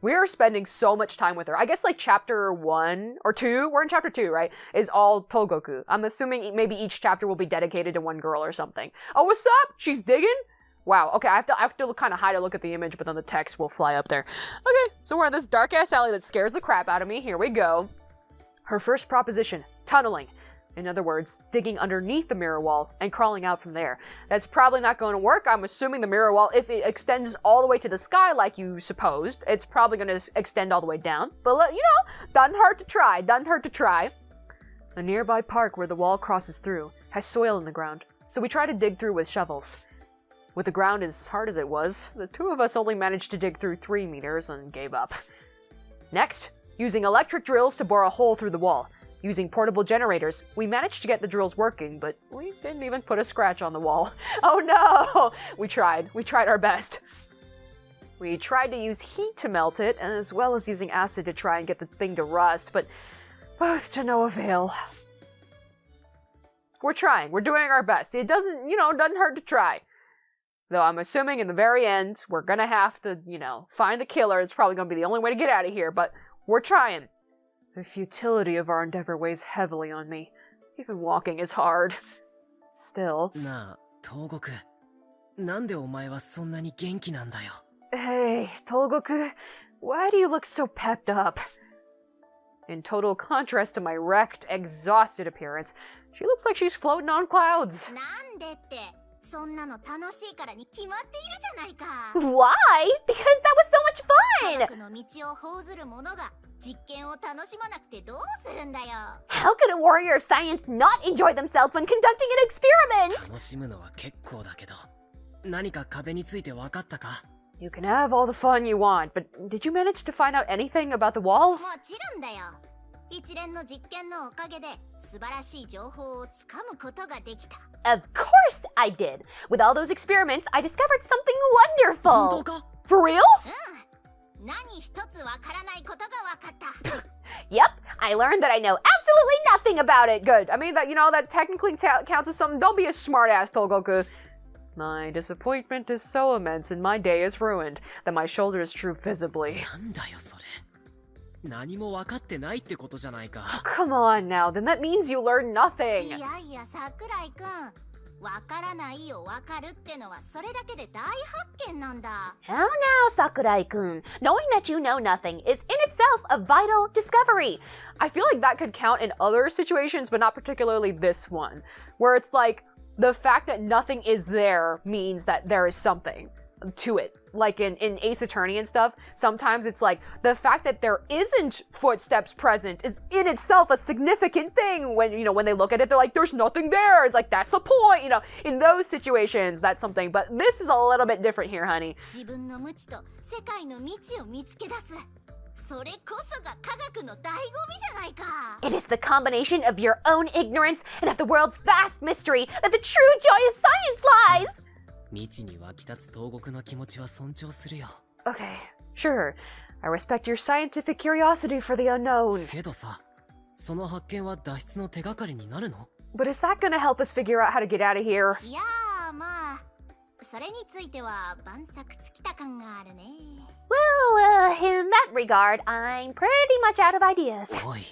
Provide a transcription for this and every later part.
We're spending so much time with her. I guess like chapter 1 or 2, we're in chapter 2, right? Is all Togoku. I'm assuming maybe each chapter will be dedicated to one girl or something. Oh, what's up? She's digging? Wow, okay, I have to kind of hide a look at the image, but then the text will fly up there. Okay, so we're in this dark-ass alley that scares the crap out of me. Here we go. Her first proposition, tunneling. In other words, digging underneath the mirror wall and crawling out from there. That's probably not going to work. I'm assuming the mirror wall, if it extends all the way to the sky like you supposed, it's probably going to extend all the way down. But, you know, doesn't hurt to try, doesn't hurt to try. A nearby park where the wall crosses through has soil in the ground, so we try to dig through with shovels. With the ground as hard as it was, the two of us only managed to dig through 3 meters and gave up. Next, using electric drills to bore a hole through the wall. Using portable generators, we managed to get the drills working, but we didn't even put a scratch on the wall. Oh no! We tried our best. We tried to use heat to melt it, as well as using acid to try and get the thing to rust, but both to no avail. We're trying, we're doing our best. It doesn't hurt to try. Though I'm assuming in the very end, we're gonna have to, find the killer. It's probably gonna be the only way to get out of here, but we're trying. The futility of our endeavor weighs heavily on me. Even walking is hard. Still. Togoku. なんでお前はそんなに元気なんだよ? Hey, Togoku. Why do you look so pepped up? In total contrast to my wrecked, exhausted appearance, she looks like she's floating on clouds. なんでって、そんなの楽しいからに決まっているじゃないか。Why? Because that was so much fun! 科学の道を報ずる者が実験を楽しまなくてどうするんだよ。 How could a warrior of science not enjoy themselves when conducting an experiment? 楽しむのは結構だけど、何か壁について分かったか? You can have all the fun you want, but did you manage to find out anything about the wall? もちろんだよ。一連の実験のおかげで素晴らしい情報をつかむことができた。 Of course I did! With all those experiments, I discovered something wonderful! 本当か? For real? 何一つわからないことがわかった。 Yep, I learned that I know absolutely nothing about it! Good. I mean, that technically counts as something. Don't be a smartass, Togoku. My disappointment is so immense and my day is ruined that my shoulders droop visibly. なんだよそれ。何も分かってないってことじゃないか。 Oh, come on now, then that means you learned nothing. いやいや、桜井くん。わからないをわかるってのはそれだけで大発見なんだ。 How now, Sakurai-kun? Knowing that you know nothing is in itself a vital discovery. I feel like that could count in other situations, but not particularly this one, where it's like, the fact that nothing is there means that there is something to it. Like in Ace Attorney and stuff, sometimes it's like, the fact that there isn't footsteps present is in itself a significant thing. When, when they look at it, they're like, there's nothing there. It's like, that's the point, In those situations, that's something. But this is a little bit different here, honey. 自分の無知と世界の未知を見つけ出す。それこそが科学の醍醐味じゃないか。 It is the combination of your own ignorance and of the world's vast mystery that the true joy of science lies! 未知に湧き立つ東国の気持ちは尊重するよ。 Okay, sure. I respect your scientific curiosity for the unknown. けどさ、その発見は脱出の手がかりになるの? But is that gonna help us figure out how to get out of here? いやー、まあ、それについては万策尽きた感があるね。 Well, in that regard, I'm pretty much out of ideas. おい。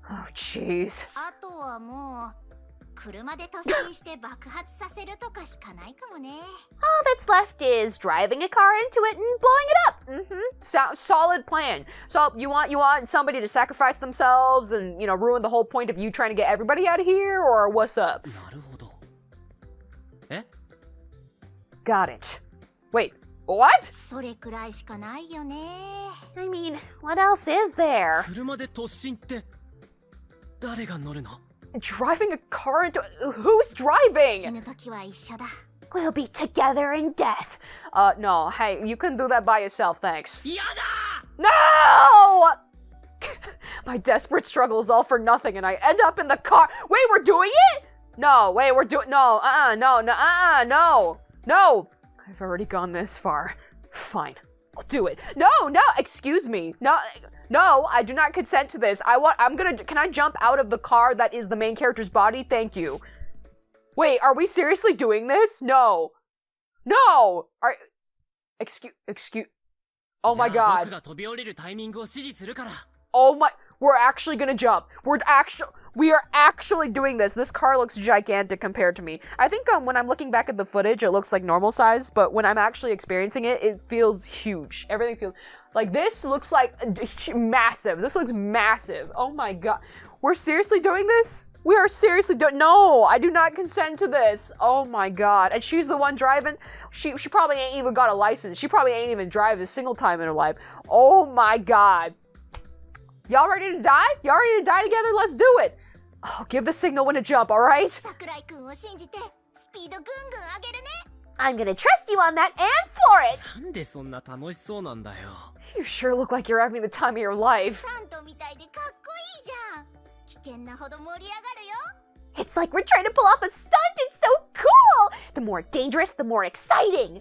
Oh, jeez. あとはもう、車で突進して爆発させるとかしかないかもね。 All that's left is driving a car into it and blowing it up. Solid plan. So you want somebody to sacrifice themselves and, ruin the whole point of you trying to get everybody out of here, or what's up? なるほど。え? Got it. Wait, what? それくらいしかないよね。 I mean, what else is there? 車で突進って誰が乗るの? Driving a car into... Who's driving? 死ぬ時は一緒だ。 We'll be together in death. No. Hey, you can do that by yourself, thanks. やだ! No! My desperate struggle is all for nothing and I end up in the car. Wait, we're doing it? No, wait, we're doing... No, no. No. I've already gone this far. Fine. I'll do it. No, excuse me. No, I do not consent to this. Can I jump out of the car that is the main character's body? Thank you. Wait, are we seriously doing this? No. Excuse. Oh my god. We're actually gonna jump. We are actually doing this. This car looks gigantic compared to me. I think when I'm looking back at the footage, it looks like normal size, but when I'm actually experiencing it, it feels huge. Everything feels like this looks like massive. This looks massive. Oh my god. We're seriously doing this? We are seriously doing. No, I do not consent to this. Oh my god. And she's the one driving. She probably ain't even got a license. She probably ain't even drive a single time in her life. Oh my god. Y'all ready to die? Y'all ready to die together? Let's do it. Oh, give the signal when to jump, all right? I'm gonna trust you on that and floor it. You sure look like you're having the time of your life. It's like we're trying to pull off a stunt. It's so cool. The more dangerous, the more exciting.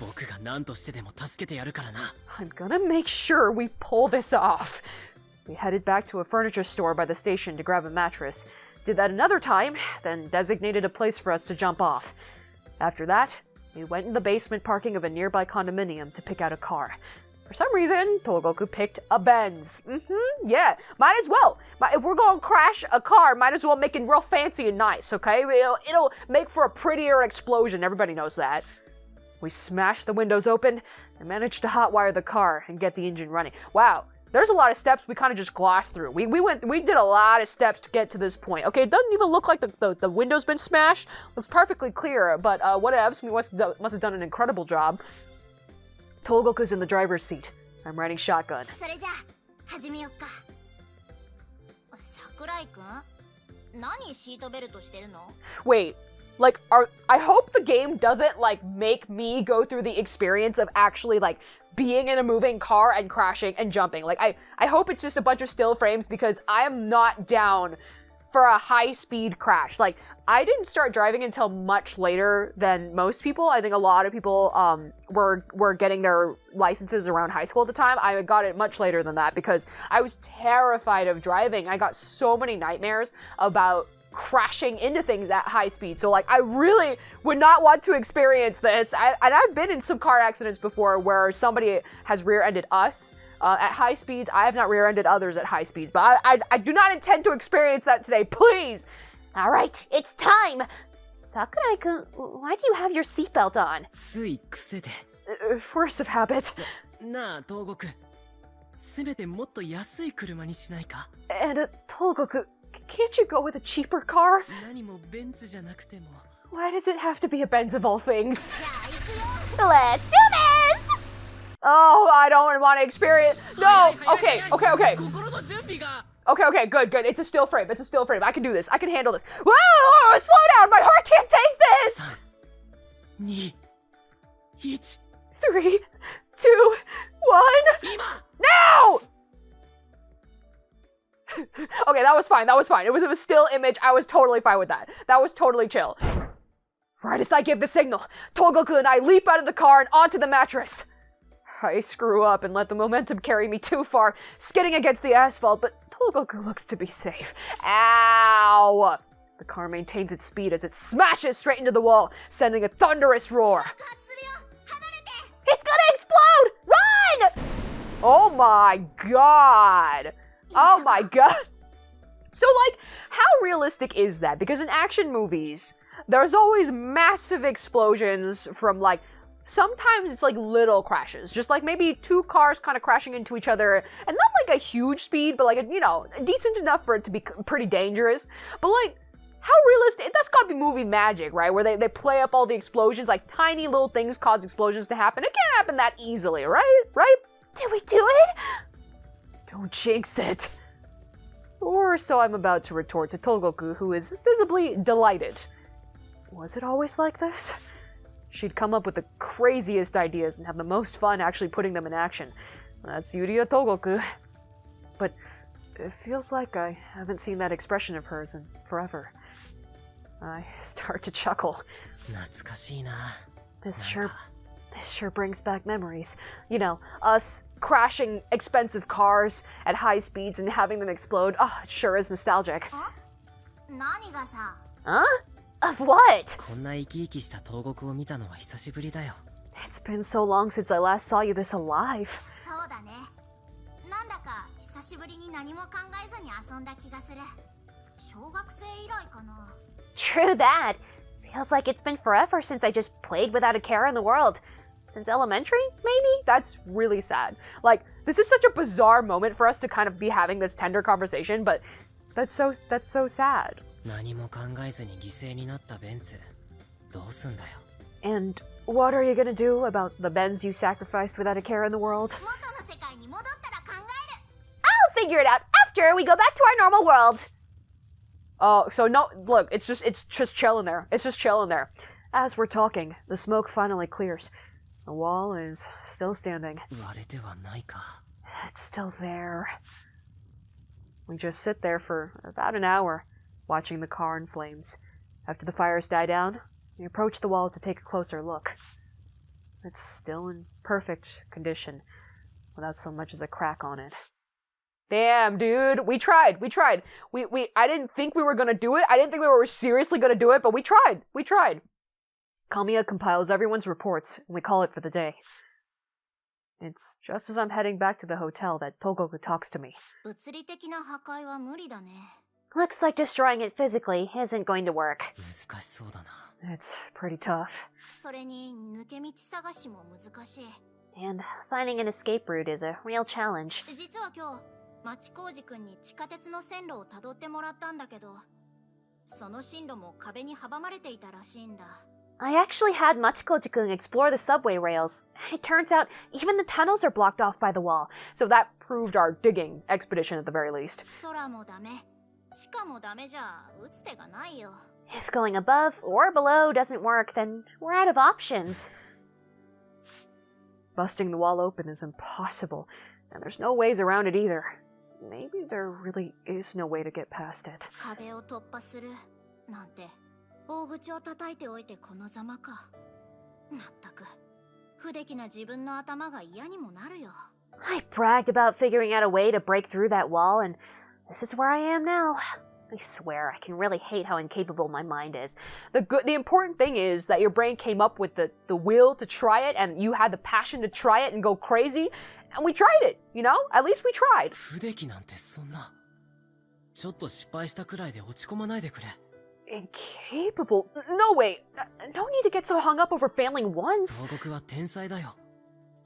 I'm gonna make sure we pull this off. We headed back to a furniture store by the station to grab a mattress. Did that another time, then designated a place for us to jump off. After that, we went in the basement parking of a nearby condominium to pick out a car. For some reason, Togoku picked a Benz. Yeah, might as well. If we're gonna crash a car, might as well make it real fancy and nice, okay? It'll make for a prettier explosion, everybody knows that. We smashed the windows open and managed to hotwire the car and get the engine running. Wow. There's a lot of steps we kind of just glossed through. We did a lot of steps to get to this point. Okay, it doesn't even look like the window's been smashed. Looks perfectly clear, but whatevs, we must have done an incredible job. Togoku's in the driver's seat. I'm riding shotgun. Wait, like, I hope the game doesn't, like, make me go through the experience of actually, like, being in a moving car and crashing and jumping. Like, I hope it's just a bunch of still frames because I am not down for a high-speed crash. Like, I didn't start driving until much later than most people. I think a lot of people were getting their licenses around high school at the time. I got it much later than that because I was terrified of driving. I got so many nightmares about crashing into things at high speed. So like, I really would not want to experience this. I've been in some car accidents before where somebody has rear-ended us at high speeds. I have not rear-ended others at high speeds, but I do not intend to experience that today, please. All right, it's time. Sakurai-kun, why do you have your seatbelt on? Force of habit. And Togoku, can't you go with a cheaper car? Why does it have to be a Benz of all things? Let's do this! Oh, I don't want to experience. No. Okay. Okay, good. It's a still frame. I can do this. I can handle this. Whoa! Slow down. My heart can't take this. 3, 2, 1. Now! Okay, that was fine. It was a still image. I was totally fine with that. That was totally chill. Right as I give the signal, Togoku and I leap out of the car and onto the mattress. I screw up and let the momentum carry me too far, skidding against the asphalt, but Togoku looks to be safe. Ow! The car maintains its speed as it smashes straight into the wall, sending a thunderous roar. It's gonna explode! Run! Oh my god! Oh my god. So like, how realistic is that? Because in action movies, there's always massive explosions from like, sometimes it's like little crashes, just like maybe two cars kind of crashing into each other, and not like a huge speed, but like, decent enough for it to be pretty dangerous. But like, how realistic, that's gotta be movie magic, right? Where they play up all the explosions, like tiny little things cause explosions to happen. It can't happen that easily, right? Did we do it? Don't jinx it. Or so I'm about to retort to Togoku, who is visibly delighted. Was it always like this? She'd come up with the craziest ideas and have the most fun actually putting them in action. That's Yuria Togoku. But it feels like I haven't seen that expression of hers in forever. I start to chuckle. This This sure brings back memories. You know, us crashing expensive cars at high speeds and having them explode. Oh, it sure is nostalgic. 何がさ Huh? Of what? こんな生き生きした東国を見たのは久しぶりだよ。 It's been so long since I last saw you this alive. そうだねなんだか久しぶりに何も考えずに遊んだ気がする小学生以来かな True that. Feels like it's been forever since I just played without a care in the world. Since elementary, maybe? That's really sad. Like, this is such a bizarre moment for us to kind of be having this tender conversation, but that's so sad. 何も考えずに犠牲になったベンツ。どうすんだよ。 And what are you gonna do about the Bens you sacrificed without a care in the world? 元の世界に戻ったら考える I'll figure it out after we go back to our normal world. Oh, so no, look, it's just chilling there. It's just chilling there. As we're talking, the smoke finally clears. The wall is still standing. 割れてはないか。 It's still there. We just sit there for about an hour, watching the car in flames. After the fires die down, we approach the wall to take a closer look. It's still in perfect condition, without so much as a crack on it. Damn, dude, we tried. I didn't think we were gonna do it. I didn't think we were seriously gonna do it, but we tried. Kamiya compiles everyone's reports, and we call it for the day. It's just as I'm heading back to the hotel that Togoku talks to me. 物理的な破壊は無理だね Looks like destroying it physically isn't going to work. 難しそうだな。 It's pretty tough. それに抜け道探しも難しい And finding an escape route is a real challenge. 実は今日町工事くんに地下鉄の線路をたどってもらったんだけどその進路も壁に阻まれていたらしいんだ I actually had Machikoji-kun explore the subway rails. It turns out even the tunnels are blocked off by the wall. So that proved our digging expedition at the very least. 空もダメ地下もダメじゃ打つ手がないよ If going above or below doesn't work, then we're out of options. Busting the wall open is impossible, and there's no ways around it either. Maybe there really is no way to get past it. 壁を突破するなんて大口を叩いておいてこのざまかまったく不出来な自分の頭が嫌にもなるよ I bragged about figuring out a way to break through that wall, and this is where I am now. I swear, I can really hate how incapable my mind is. The important thing is that your brain came up with the will to try it, and you had the passion to try it and go crazy, and we tried it, you know? At least we tried. 不出来なんてそんな。ちょっと失敗したくらいで落ち込まないでくれ。 Incapable? No way. No need to get so hung up over failing once. 東国は天才だよ。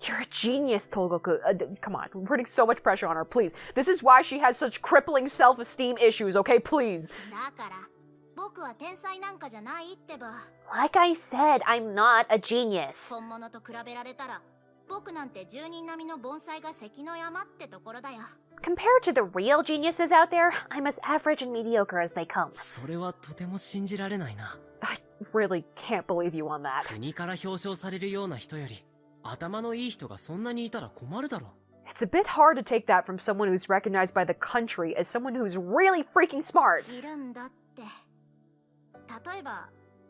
You're a genius, Togoku. Come on, we're putting so much pressure on her, please. This is why she has such crippling self-esteem issues, okay? Please. だから僕は天才なんかじゃないってば Like I said, I'm not a genius. 本物と比べられたら僕なんて住人並みの盆栽が関の山ってところだよ Compared to the real geniuses out there, I'm as average and mediocre as they come. それはとても信じられないな。 I really can't believe you on that. 国から表彰されるような人より、頭のいい人がそんなにいたら困るだろ。 It's a bit hard to take that from someone who's recognized by the country as someone who's really freaking smart. いるんだって例えば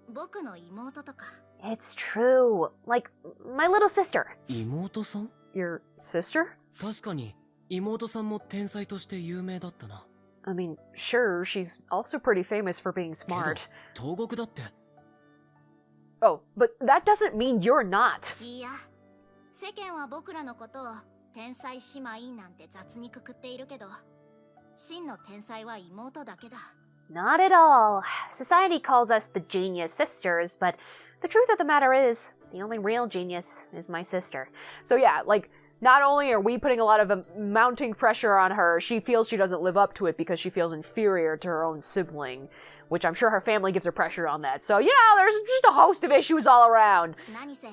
僕の妹とか It's true. Like, my little sister. 妹さん？ Your sister? 確かに、妹さんも天才として有名だったな。 I mean, sure, she's also pretty famous for being けど、 smart. 東国だって。 Oh, but that doesn't mean you're not. いや世間は僕らのことを天才姉妹なんて雑にくくっているけど真の天才は妹だけだ Not at all. Society calls us the genius sisters, but the truth of the matter is, the only real genius is my sister. So yeah, like, not only are we putting a lot of mounting pressure on her, she feels she doesn't live up to it because she feels inferior to her own sibling, which I'm sure her family gives her pressure on that. So, you know, there's just a host of issues all around. 何せ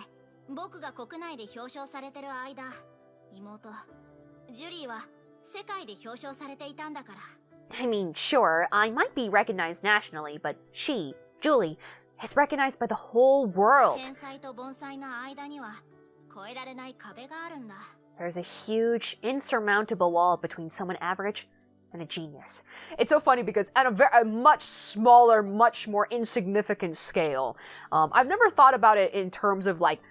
僕が国内で表彰されてる間妹ジュリーは世界で表彰されていたんだから I mean, sure, I might be recognized nationally, but she, Julie, is recognized by the whole world. 天才と盆栽の間には越えられない壁があるんだ There's a huge, insurmountable wall between someone average and a genius. It's so funny because at a much smaller, much more insignificant scale, I've never thought about it in terms of like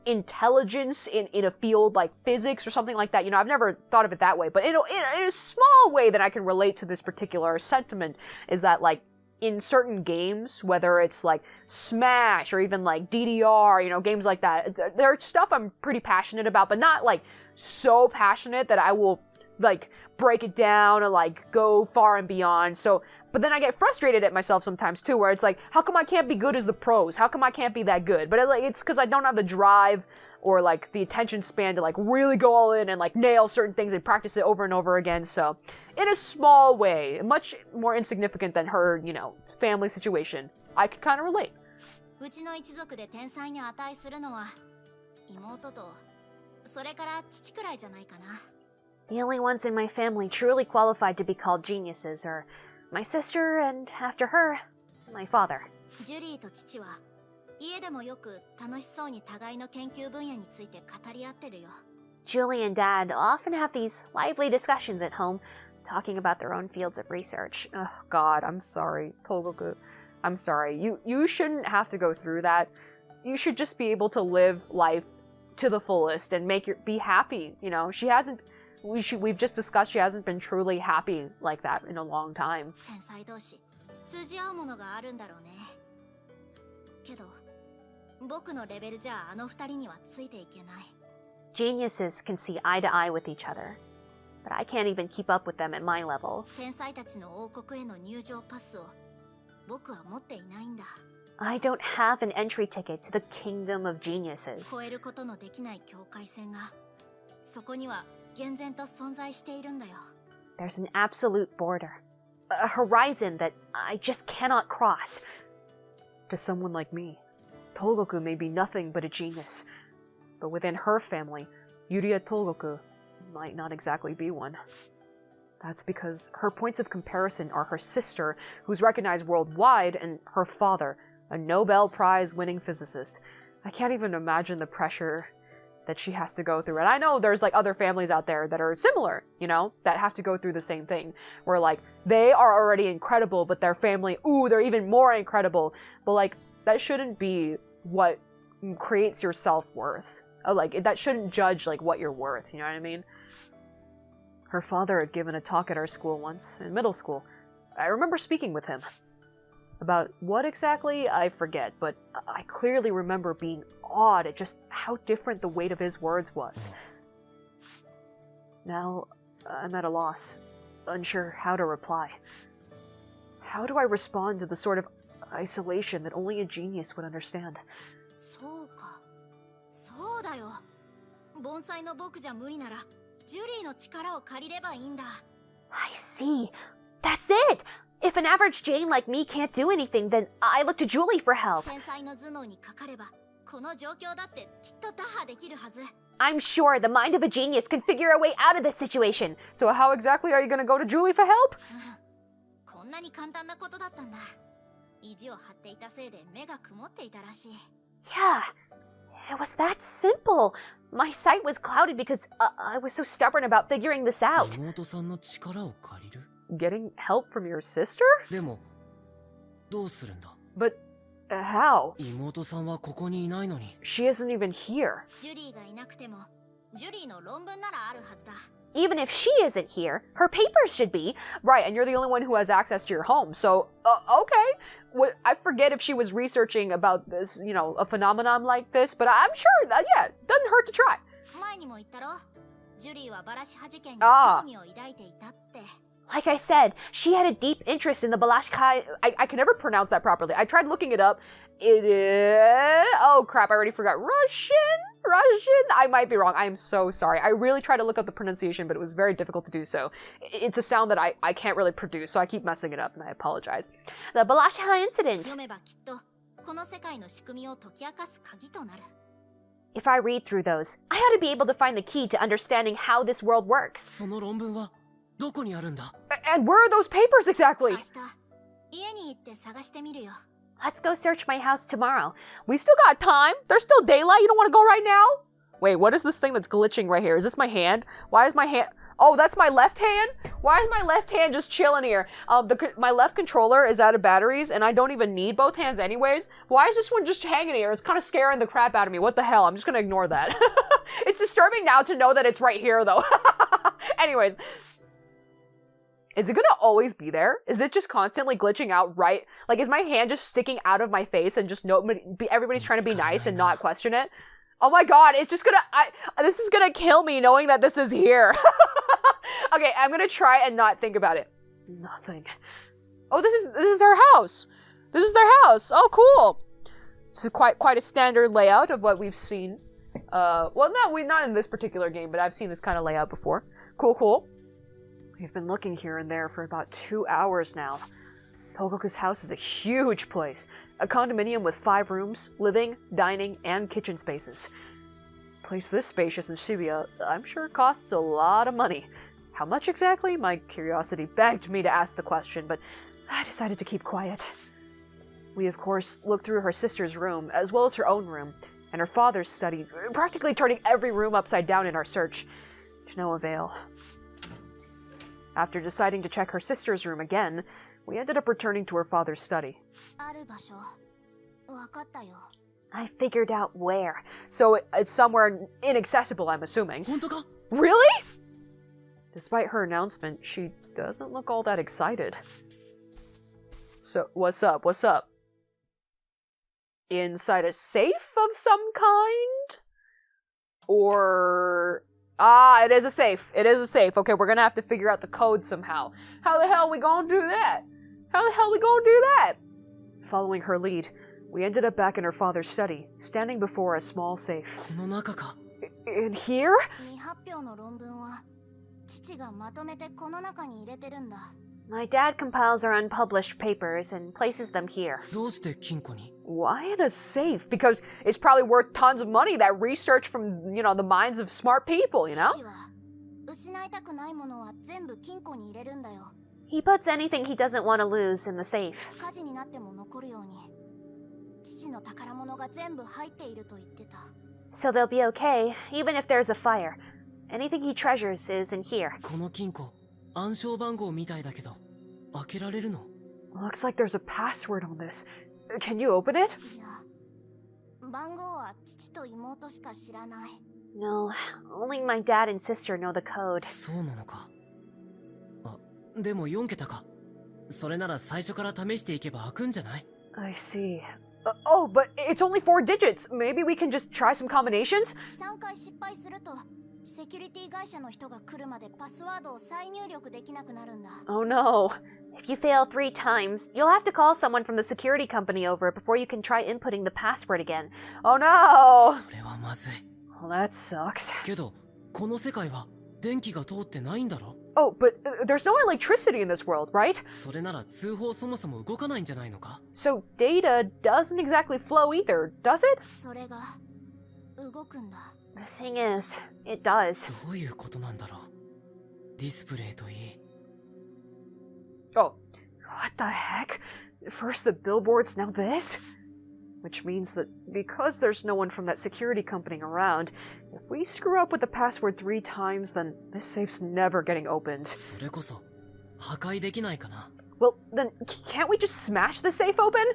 intelligence in a field like physics or something like that. You know, I've never thought of it that way, but in a small way that I can relate to this particular sentiment is that, like, in certain games, whether it's like Smash or even like DDR, you know, games like that, there's stuff I'm pretty passionate about, but not like so passionate that I will like break it down and like go far and beyond. So, but then I get frustrated at myself sometimes too, where it's like, how come I can't be good as the pros? How come I can't be that good? But it's because I don't have the drive or like the attention span to like really go all in and like nail certain things and practice it over and over again. So, in a small way, much more insignificant than her, you know, family situation, I could kind of relate. うちの一族で天才に値するのは妹とそれから父くらいじゃないかな。The only ones in my family truly qualified to be called geniuses are my sister and, after her, my father. ジュリーと父は家でもよく楽しそうに互いの研究分野について語り合ってるよ。Julie and Dad often have these lively discussions at home, talking about their own fields of research. Oh God, I'm sorry, Togoku. I'm sorry. You shouldn't have to go through that. You should just be able to live life to the fullest and be happy. You know, we've just discussed she hasn't been truly happy like that in a long time. 天才同士通じ合うものがあるんだろうね。けど僕のレベルじゃあの二人にはついていけない。Geniuses can see eye to eye with each other, but I can't even keep up with them at my level. 天才たちの王国への入場パスを僕は持っていないんだ。I don't have an entry ticket to the kingdom of geniuses. 超えることのできない境界線がそこには厳然と存在しているんだよ。There's an absolute border, a horizon that I just cannot cross. To someone like me, Togoku may be nothing but a genius, but within her family, Yuria Togoku might not exactly be one. That's because her points of comparison are her sister, who's recognized worldwide, and her father, a Nobel Prize winning physicist. I can't even imagine the pressure that she has to go through. And I know there's like other families out there that are similar, you know, that have to go through the same thing, where like they are already incredible, but their family, they're even more incredible. But like that shouldn't be what creates your self-worth. Like that shouldn't judge like what you're worth, you know what I mean? Her father had given a talk at our school once, in middle school. I remember speaking with him. About what exactly, I forget, but I clearly remember being awed at just how different the weight of his words was. Now, I'm at a loss, unsure how to reply. How do I respond to the sort of isolation that only a genius would understand? そうか、そうだよ。盆栽の僕じゃ無理なら、ジュリーの力を借りればいいんだ。I see. That's it! If an average Jane like me can't do anything, then I look to Julie for help. 天才の頭脳にかかれば、この状況だってきっと打破できるはず。I'm sure the mind of a genius can figure a way out of this situation. So how exactly are you gonna go to Julie for help? こんなに簡単なことだったんだ。意地を張っていたせいで目が曇っていたらしい。Yeah, it was that simple. My sight was clouded because I was so stubborn about figuring this out. 妹さんの力を借りる? Getting help from your sister? でも、どうするんだ? But how? 妹さんはここにいないのに。She isn't even here. ジュリーがいなくても、ジュリーの論文ならあるはずだ。Even if she isn't here, her papers should be. Right, and you're the only one who has access to your home, so, okay. I forget if she was researching about this, you know, a phenomenon like this, but I'm sure that, yeah, doesn't hurt to try. 前にも言ったろ。ジュリーはバラシハ事件に興味を抱いていたって。Like I said, she had a deep interest in the Balashkai. I can never pronounce that properly. I tried looking it up. It is... Oh, crap, I already forgot. Russian? I might be wrong. I am so sorry. I really tried to look up the pronunciation, but it was very difficult to do so. It's a sound that I can't really produce, so I keep messing it up, and I apologize. The Balashkai incident. 読めばきっとこの世界の仕組みを解き明かす鍵となる。If I read through those, I ought to be able to find the key to understanding how this world works. その論文はどこにあるんだ? And where are those papers exactly? 明日、家に行って探してみるよ。Let's go search my house tomorrow. We still got time. There's still daylight. You don't want to go right now? Wait, what is this thing that's glitching right here? Is this my hand? Why is my hand... Oh, that's my left hand? Why is my left hand just chilling here? My left controller is out of batteries, and I don't even need both hands anyways. Why is this one just hanging here? It's kind of scaring the crap out of me. What the hell? I'm just gonna ignore that. It's disturbing now to know that it's right here, though. Anyways. Is it gonna always be there? Is it just constantly glitching out right? Like, is my hand just sticking out of my face and just everybody's trying to be nice and not question it? Oh my god, it's just gonna, this is gonna kill me knowing that this is here. Okay, I'm gonna try and not think about it. Nothing. Oh, this is our house. This is their house. Oh, cool. It's quite a standard layout of what we've seen. Well, not in this particular game, but I've seen this kind of layout before. Cool. We've been looking here and there for about 2 hours now. Togoku's house is a huge place. A condominium with 5 rooms, living, dining, and kitchen spaces. A place this spacious in Shibuya, I'm sure costs a lot of money. How much exactly? My curiosity begged me to ask the question, but I decided to keep quiet. We, of course, looked through her sister's room, as well as her own room, and her father's study, practically turning every room upside down in our search. To no avail. After deciding to check her sister's room again, we ended up returning to her father's study. I figured out where. So it's somewhere inaccessible, I'm assuming. Really? Despite her announcement, she doesn't look all that excited. So, what's up? Inside a safe of some kind? Or... Ah, it is a safe. Okay, we're gonna have to figure out the code somehow. How the hell are we gonna do that? Following her lead, we ended up back in her father's study, standing before a small safe. In here? My dad compiles our unpublished papers and places them here. Why in a safe? Because it's probably worth tons of money, that research from, the minds of smart people, He puts anything he doesn't want to lose in the safe. So they'll be okay, even if there's a fire. Anything he treasures is in here. Looks like there's a password on this. Can you open it? No, only my dad and sister know the code. I see. Oh, but it's only 4 digits. Maybe we can just try some combinations? Oh no. If you fail 3 times, you'll have to call someone from the security company over before you can try inputting the password again. Oh no! Well, that sucks. Oh, but there's no electricity in this world, right? So data doesn't exactly flow either, does it? The thing is, it does. Oh, what the heck? First the billboards, now this? Which means that because there's no one from that security company around, if we screw up with the password 3 times, then this safe's never getting opened. Well, then can't we just smash the safe open?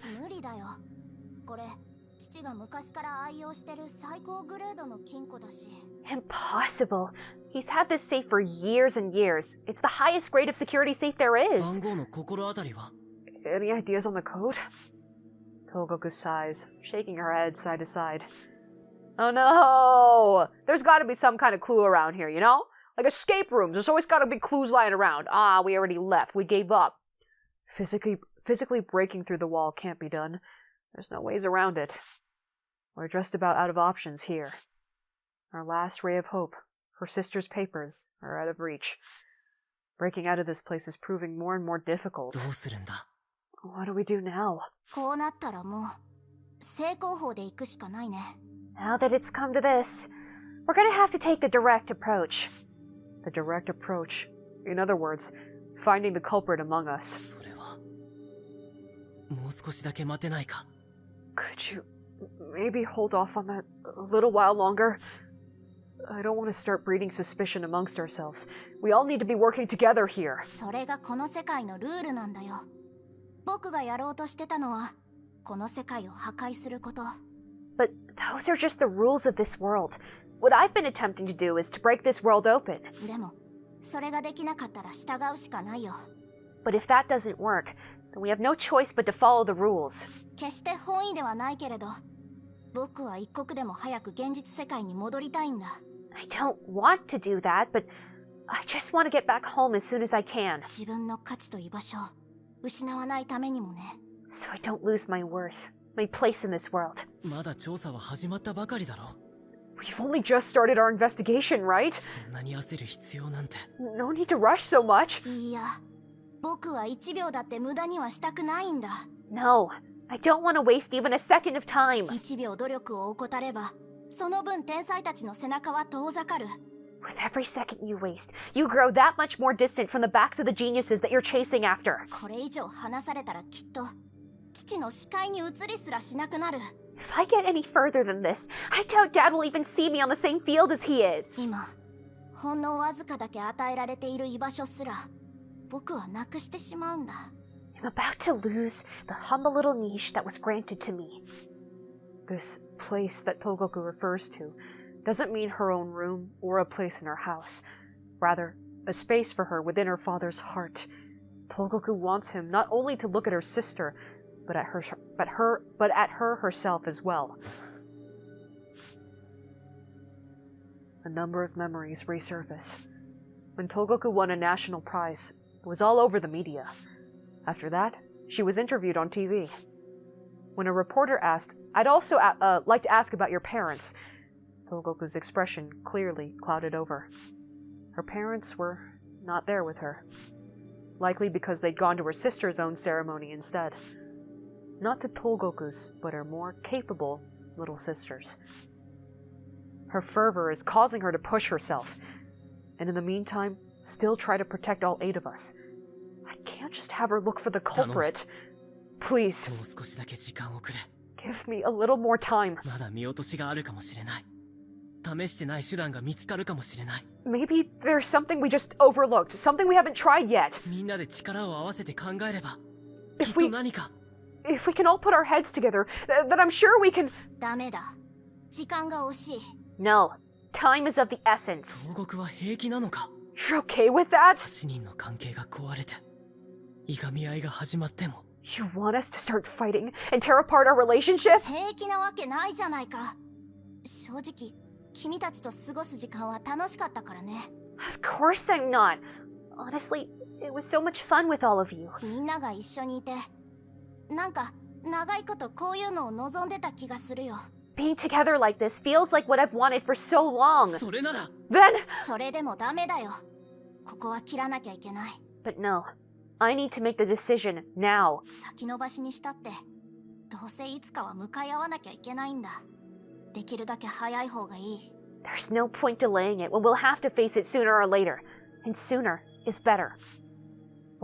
Impossible. He's had this safe for years and years. It's the highest grade of security safe there is. Any ideas on the code? Togoku sighs, shaking her head side to side. Oh no! There's gotta be some kind of clue around here, Like escape rooms, there's always gotta be clues lying around. Ah, we already left, we gave up. Physically breaking through the wall can't be done. There's no ways around it. We're just about out of options here. Our last ray of hope, her sister's papers, are out of reach. Breaking out of this place is proving more and more difficult. What do we do now? Now that it's come to this, we're gonna have to take the direct approach. The direct approach. In other words, finding the culprit among us. Could you maybe hold off on that a little while longer? I don't want to start breeding suspicion amongst ourselves. We all need to be working together here. それがこの世界のルールなんだよ。僕がやろうとしてたのはこの世界を破壊すること。But those are just the rules of this world. What I've been attempting to do is to break this world open. でもそれができなかったら従うしかないよ。But if that doesn't work, then we have no choice but to follow the rules. 決して本意ではないけれど、僕は一刻でも早く現実世界に戻りたいんだ。I don't want to do that, but I just want to get back home as soon as I can. 自分の価値と居場所を失わないためにもね。So I don't lose my worth, my place in this world. まだ調査は始まったばかりだろ。 We've only just started our investigation, right? そんなに焦る必要なんて。 No need to rush so much. いや、僕は1秒だって無駄にはしたくないんだ。 No, I don't want to waste even a second of time. 1秒努力を怠れば、その分天才たちの背中は遠ざかる。With every second you waste, you grow that much more distant from the backs of the geniuses that you're chasing after. これ以上離されたらきっと父の視界に映りすらしなくなる。 If I get any further than this, I doubt Dad will even see me on the same field as he is. 今ほんのわずかだけ与えられている居場所すら僕はなくしてしまうんだ。 I'm about to lose the humble little niche that was granted to me. This place that Togoku refers to doesn't mean her own room or a place in her house. Rather, a space for her within her father's heart. Togoku wants him not only to look at her sister, but at her herself as well. A number of memories resurface. When Togoku won a national prize, it was all over the media. After that, she was interviewed on TV. When a reporter asked, "I'd also like to ask about your parents," Togoku's expression clearly clouded over. Her parents were not there with her. Likely because they'd gone to her sister's own ceremony instead. Not to Togoku's, but her more capable little sister's. Her fervor is causing her to push herself, and in the meantime, still try to protect all 8 of us. I can't just have her look for the culprit. Please, もう少しだけ時間をくれ。 give me a little more time. まだ見落としがあるかもしれない。試してない手段が見つかるかもしれない。 Maybe there's something we just overlooked, something we haven't tried yet. みんなで力を合わせて考えれば、き If っと we 何か。 if we can all put our heads together, then I'm sure we can. ダメだ。時間が惜しい。 No, time is of the essence. 東国は平気なのか。 You're okay with that? 8人の関係が壊れて、いがみ合いが始まっても。 You want us to start fighting and tear apart our relationship? 平気なわけないじゃないか。正直、君たちと過ごす時間は楽しかったからね。 Of course I'm not. Honestly, it was so much fun with all of you. みんなが一緒にいて、なんか長いことこういうのを望んでた気がするよ。 Being together like this feels like what I've wanted for so long. それなら。 Then それでもダメだよ。ここは切らなきゃいけない。 But no, I need to make the decision now. 先延ばしにしたって、どうせいつかは向かい合わなきゃいけないんだ。できるだけ早い方がいい。 There's no point delaying it when we'll have to face it sooner or later. And sooner is better.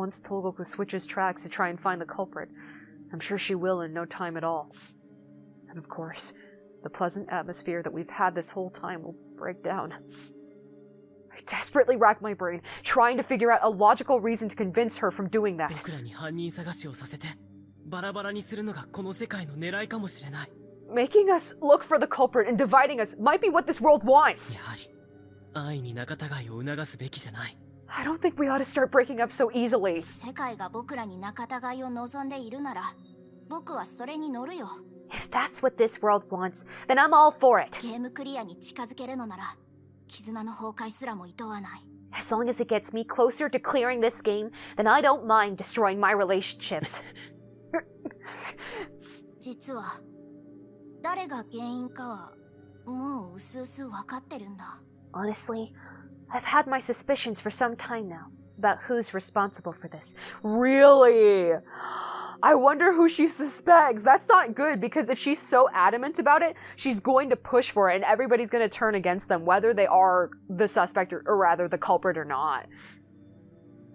once Togoku switches tracks to try and find the culprit, I'm sure she will in no time at all. And of course, the pleasant atmosphere that we've had this whole time will break down. I desperately rack my brain, trying to figure out a logical reason to convince her from doing that. 僕らに犯人探しをさせて、バラバラにするのがこの世界の狙いかもしれない。Making us look for the culprit and dividing us might be what this world wants. やはり、安易に仲違いを促すべきじゃない。I don't think we ought to start breaking up so easily. 世界が僕らに仲違いを望んでいるなら、僕はそれに乗るよ。If that's what this world wants, then I'm all for it. ゲームクリアに近づけるのなら、絆の崩壊すらも厭わない。As long as it gets me closer to clearing this game, then I don't mind destroying my relationships. 実は、誰が原因かは、もううすうす分かってるんだ。Honestly, I've had my suspicions for some time now about who's responsible for this. Really? I wonder who she suspects. That's not good, because if she's so adamant about it, she's going to push for it and everybody's going to turn against them, whether they are the suspect or rather the culprit or not.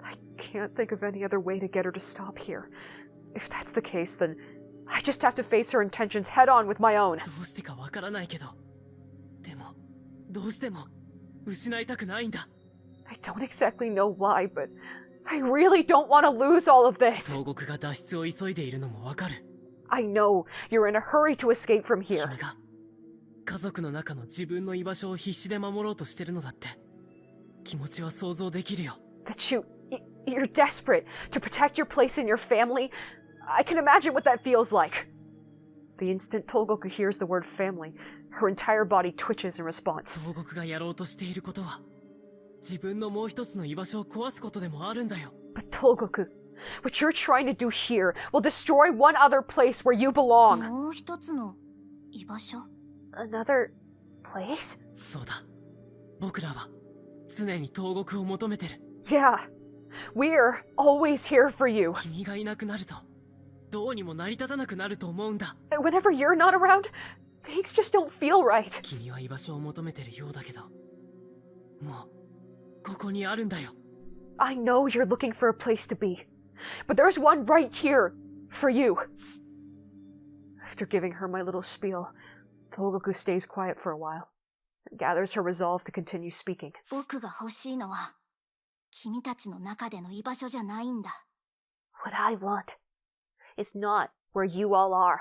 I can't think of any other way to get her to stop here. If that's the case, then I just have to face her intentions head on with my own. どうしてかわからないけど、でも、どうしても失いたくないんだ。 I don't exactly know why, but I really don't want to lose all of this. 東国が脱出を急いでいるのもわかる。 I know you're in a hurry to escape from here. 君が家族の中の自分の居場所を必死で守ろうとしてるのだって気持ちは想像できるよ。 That you're desperate to protect your place in your family. I can imagine what that feels like. The instant Togoku hears the word family, her entire body twitches in response. 東国がやろうとしていることは自分のもう一つの居場所を壊すことでもあるんだよ。 But Togoku, what you're trying to do here will destroy one other place where you belong. もう一つの居場所。 Another place? そうだ。僕らは常に東国を求めてる。 Yeah, we're always here for you. 君がいなくなるとどうにも成り立たなくなると思うんだ。 Whenever you're not around, things just don't feel right. 君は居場所を求めてるようだけど、もうここにあるんだよ。 I know you're looking for a place to be, but there's one right here for you. After giving her my little spiel, Togoku stays quiet for a while and gathers her resolve to continue speaking. 僕が欲しいのは君たちの中での居場所じゃないんだ。 What I want is not where you all are.